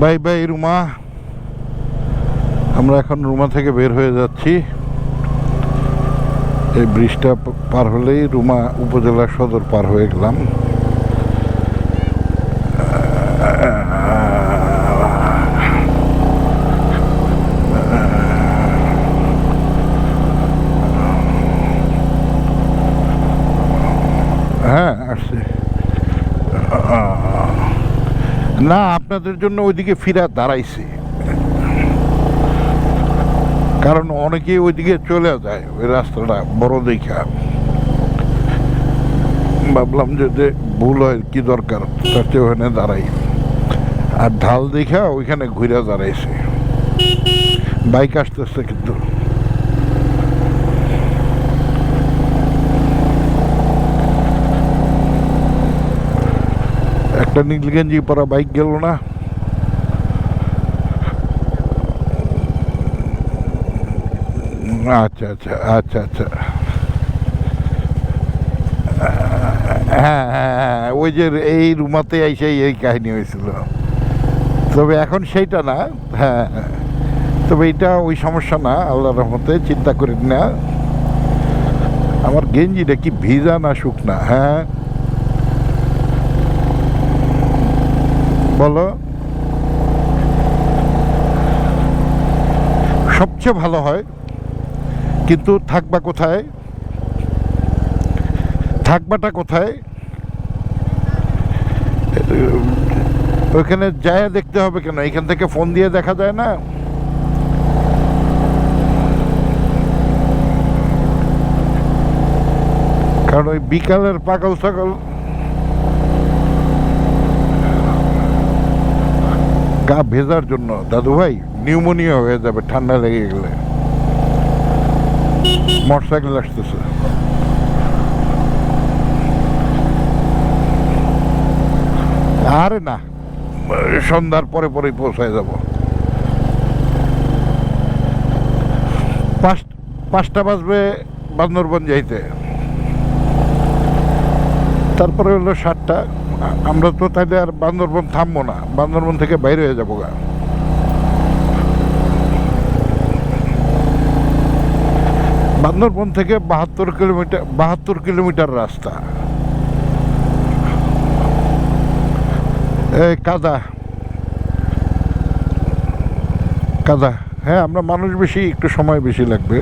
Bye bye Ruma. আমরা এখন রুমা থেকে বের হয়ে যাচ্ছি। এই ব্রিজটা পার হলেই রুমা উপজেলা সদর পার হয়ে গেলাম। হ্যাঁ আসছে না, আপনাদের জন্য ওইদিকে ফিরা দাঁড়াইছি, কারণ অনেকেই ওইদিকে চলে যায়, ওই রাস্তাটা বড় দেখা। ভাবলাম যদি ভুল হয় কি দরকার, তার চেয়ে ওখানে দাঁড়াই। আর ঢাল দেখা ওইখানে ঘুরে দাঁড়াইছে। বাইক আসতেছে কিন্তু একটা নীল গেঞ্জি পরা বাইক গেল না। আচ্ছা আচ্ছা আচ্ছা আচ্ছা, হ্যাঁ হ্যাঁ হ্যাঁ, ওই যে এই রুমাতে এসে এই কাহিনী হয়েছিল। তবে এখন সেইটা না, হ্যাঁ তবে এটা ওই সমস্যা না, আল্লাহর রহমতে চিন্তা করেন না। আমার গেঞ্জিটা কি ভিজা না শুকনা? হ্যাঁ বলো। সবচেয়ে ভালো হয়, কিন্তু থাকবা কোথায়? থাকবাটা কোথায়? ওইখানে যায় দেখতে হবে কেন? এখান থেকে ফোন দিয়ে দেখা যায় না? কারণ ওই বিকালের পাগল ছাগল গা ভেজার জন্য দাদু ভাই নিউমোনিয়া হয়ে যাবে ঠান্ডা লেগে গেলে। মোটরসাইকেল আসতেছে। আরে না, সন্ধ্যার পরে পরেই পৌঁছায় যাব। 5টা বাজবে বান্দরবন যাইতে, তারপরে হলো 7টা। আমরা তো তাহলে আর বান্দরবন থামবো না, বান্দরবন থেকে বাইরে হয়ে যাবো গা। বান্দরবন থেকে 72 কিলোমিটার রাস্তা। এই কাদা কাদা, হ্যাঁ আমরা মানুষ বেশি, একটু সময় বেশি লাগবে।